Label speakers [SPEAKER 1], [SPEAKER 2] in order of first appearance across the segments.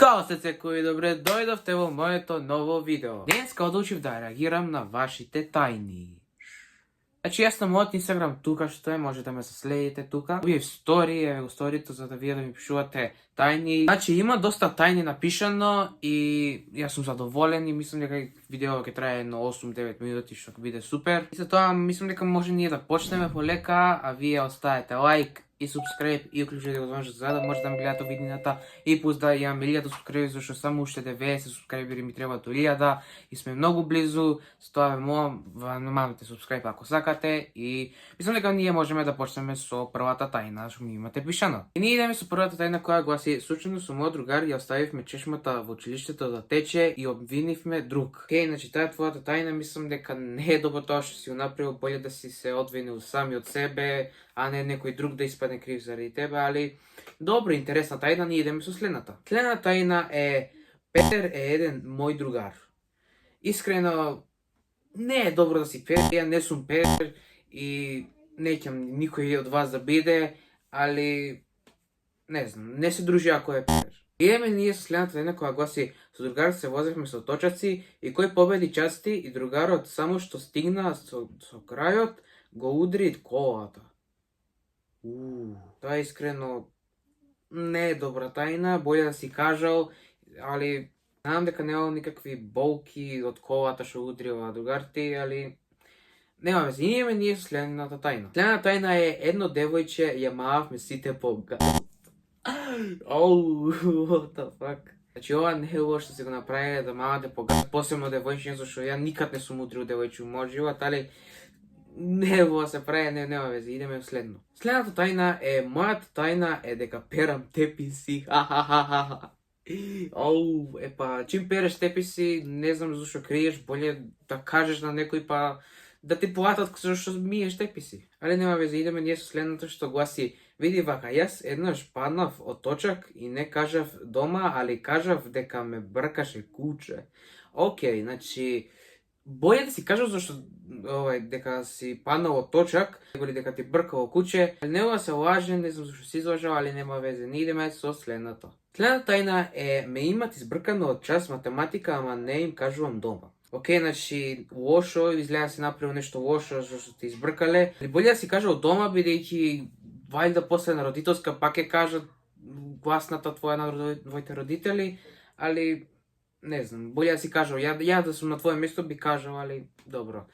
[SPEAKER 1] Ćao secekои, добре дојдовте во моето ново видео. Денеска одлучив да реагирам на вашите тајни. Значи, јас на мојот Инстаграм тука што е, може да ме следите тука. Објавив стори, еве го сторито за да вие да ми пишувате тајни. Значи, има доста тајни напишано и јас сум задоволен и мислам дека видео ќе трае едно 8-9 минути што ќе биде супер. И за тоа мислам дека може ние да почнеме полека, а вие оставете лайк и subscribe и уклучете го звончето за да може да ме гледате видеото и плюс да имам 1000 subscribe, зашто само уште 90 subscriberi ми треба до 1000 и сме многу близу. Со тоа ве молам намалете subscribe ако сакате и мислам дека ние можеме да почнеме со првата тајна што ми имате пишано. И ние идеме со првата тајна која гласи: случајно со мојот другар ја оставивме чешмата во училиштето да тече и обвинивме друг. Океј, значи таа е твојата тајна, мислам дека не е добро тоа што си го направил, боле да си се одвинил сами од себе, а не некој друг да испадне крив заради тебе, али добро, интересна тајна, ние идеме со следната. Следната тајна е: Петер е еден мој другар. Искрено, не е добро да си Петер, ја не сум Петер и неќам никој од вас да биде, али не знам, не се дружи ако е Петер. Идеме ние со следната тајна која гласи: со другар се возевме со точаци и кој победи части и другарот само што стигна со крајот го удри колата. Тоа искрено не е добра тајна, боле да си кажал, али знам дека нема никакви болки од колата што удрила другарти, али нема веќе. Идеме ние со следната тајна. Следната тајна е: едно девојче ја маавме сите по гад. What the fuck? Значи ова не е лошо што се го направиле да маавате по гад, посебно девојче, зашто ја никад не сум удрил девојче во мојот живот, али не во се прави, нема веќе, идеме следно. Следната тајна е: мојата тајна е дека перам теписи. Епа, чим переш теписи, не знам зашто криеш, боле да кажеш на некој па да ти платат зашто миеш теписи. Али нема веќе, идеме ние со следното што гласи: види вака, јас еднаш паднав од точак и не кажав дома, али кажав дека ме бркаше куче. Океј, значи боле да си кажав зашто дека си паднал од точак, или дека ти бркало куче. Не се лаже, не знам зашто си излажал, али нема веќе. Не идеме со следното. Следната тајна е: ме имат избркано од час математика, ама не им кажувам дома. Океј, значи лошо, изгледа си направил нешто лошо зашто те избркале. Или боле да си кажал дома, бидејќи вајда после на родителска пак ќе кажат гласната твоја на твоите родители, али не знам, боле да си кажал, ја да сум на твое место би кажал, али добро.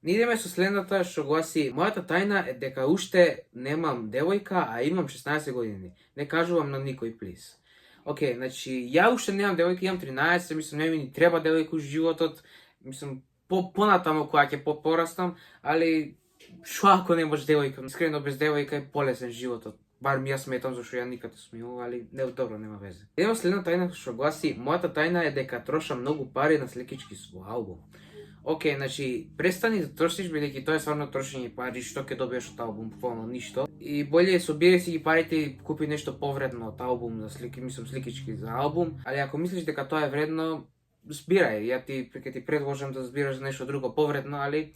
[SPEAKER 1] Не идеме со следната што гласи: мојата тајна е дека уште немам девојка, а имам 16 години. Не кажувам на никој, плиз. Океј, значи ја уште немам девојка, имам 13, мислам не ми треба девојка у животот, мислам понатаму кога ќе порастам, али шо ако немаш девојка? Искрено без девојка е полесен животот. Бар ми јас сметам зашто ја никад не сум имал, али не добро, нема везе. Идеме следната тајна што гласи: мојата тајна е дека трошам многу пари на слекички со албум. Океј, значи престани да трошиш, бидејќи тоа е стварно трошење пари, што ќе добиеш од албум, буквално ништо. И боле собирај си ги парите и купи нешто повредно од албум за сликички за албум, али ако мислиш дека тоа е вредно, збирај. Ја ќе ти предложам да збираш за нешто друго повредно, али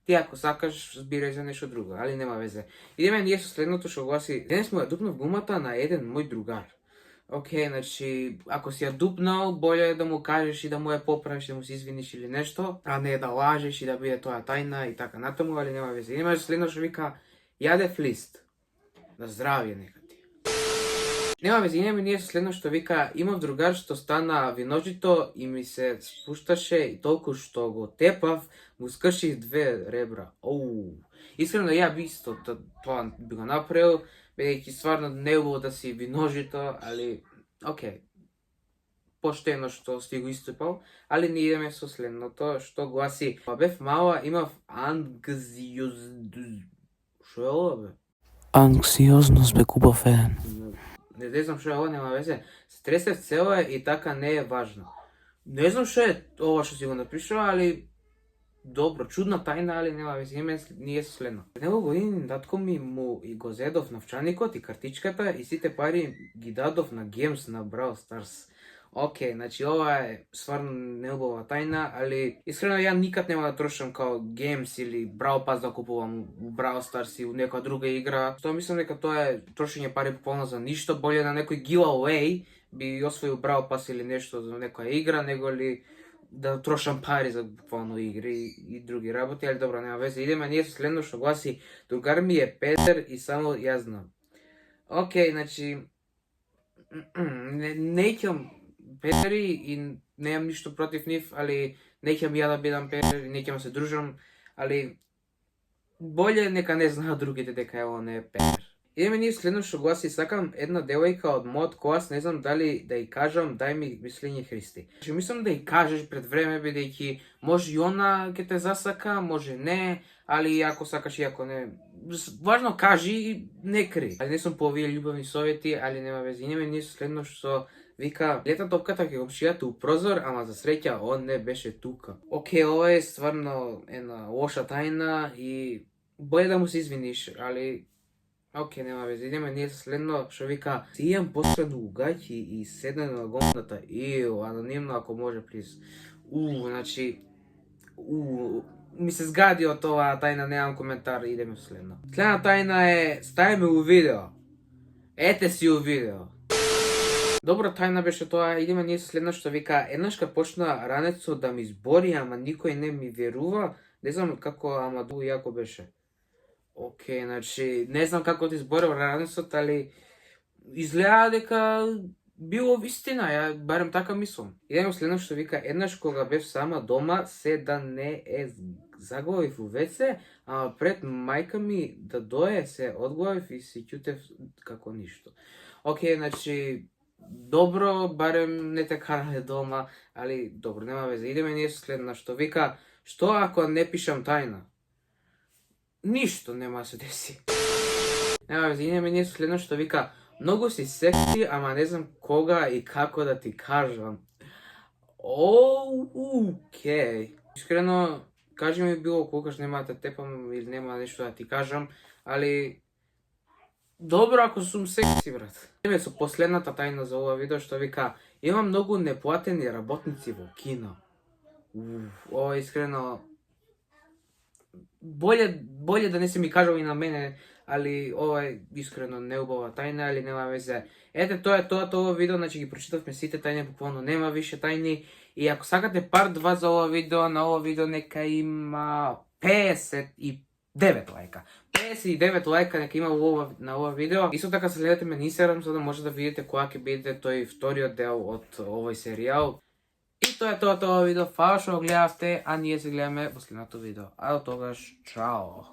[SPEAKER 1] ти ако сакаш, збирај за нешто друго, али нема везе. Идеме ние со следното што гласи: денес му ја дупнав гумата на еден мој другар. Океј, значи ако си ја дупнал, боле да му кажеш и да му ја поправиш, да му се извиниш или нешто, а не да лажеш и да биде тоа тајна и така натаму, али нема везе. Идеме со следното што вика: јадев лист. На здравје нека ти. Нема везе, идеме ние со следно што вика: имав другар што стана виножито и ми се спушташе и толку што го тепав, му скрших 2 ребра. Искрено ја би исто тоа би го направил, бидејќи стварно не е убаво да си виножито, али океј. Поштено што си го иступал, али не идеме со следното што гласи: па бев мала, имав Шо е ова, бе?
[SPEAKER 2] Анксиозност, бе, кубав еден.
[SPEAKER 1] Не знам шо е ова, нема везе. Се тресев цела и така не е важно. Не знам шо е ова што си го напишал, али добро, чудна тајна, али нема везе. Име ние со следно. Пред неколку години татко ми му и го зедов навчаникот и картичката и сите пари ги дадов на Games на Brawl Stars. Океј, значи ова е стварно неубава тајна, али искрено ја никад нема да трошам као Games или Brawl Pass да купувам у Brawl Stars и у некоја друга игра. Тоа мислам дека тоа е трошење пари буквално за ништо, боле на некој giveaway би освоил Brawl Pass или нешто за некоја игра, него ли да трошам пари за буквално игри и други работи, али добро, нема везе. Идеме ние со следно што гласи: другар ми е педер и само јас знам. Океј, значи не ќе педери и немам ништо против нив, али не ќе ја да бидам педер и не ќе се дружам, али боле нека не знаат другите дека е он е педер. Идеме ние следно што гласи: сакам една девојка од мојот клас, не знам дали да ја кажам, дај ми мислење Христи. Значи мислам да ја кажеш пред време, бидејќи може и она ќе те засака, може не, али ако сакаш и ако не, важно кажи и не кри. Али не сум по овие љубовни совети, али нема везе. Идеме ние следно што вика: лета топката ќе комшијата у прозор, ама за среќа он не беше тука. Океј, ова е стварно една лоша тајна и боје да му се извиниш, али океј, нема везе. Идеме ние следно што вика: си имам посредно угаќи и седне на гомната. Анонимно ако може, плиз. Значи, ми се згади од оваа тајна, немам коментар, идеме следно. Следна тајна е: стај ме у видео. Ете си у видео. Добро тајна беше тоа. Идеме ние следно што вика: еднаш кога почна ранецо да ми збори, ама никој не ми верува. Не знам како, ама дуго јако беше. Океј, значи, не знам како ти зборел ранецот, али изгледа дека било вистина, ја барем така мислам. Идеме следно што вика: еднаш кога бев сама дома, се да не е заглавив у WC, ама пред мајка ми да дое се одглавив и се ќутев како ништо. Океј, значи, добро, барем не те карале дома, али добро, нема везе. Идеме ние следно што вика: што ако не пишам тајна? Ништо нема да се деси. Нема везе. Идеме ние следно што вика: многу си секси, ама не знам кога и како да ти кажам. Океј. Искрено, кажи ми било когаш нема да те тепам или нема нешто да ти кажам, али добро ако сум секси, брат. Идеме со последната тајна за ова видео што вика: имам многу неплатени работници во кино. Ова искрено боле да не се ми кажал и на мене, али ова е искрено неубава тајна, али нема везе. Ете, тоа е тоа видео, значи ги прочитавме сите тајни, буквално нема више тајни. И ако сакате парт 2 за ова видео, на ова видео нека има 59 лајка. 59 лајка нека има на ова видео. Исто така следете ме на Инстаграм за да може да видите кога ќе биде тој вториот дел од овој серијал. И тоа е тоа видео. Фала што го гледавте, а ние се гледаме во следното видео. А до тогаш, чао!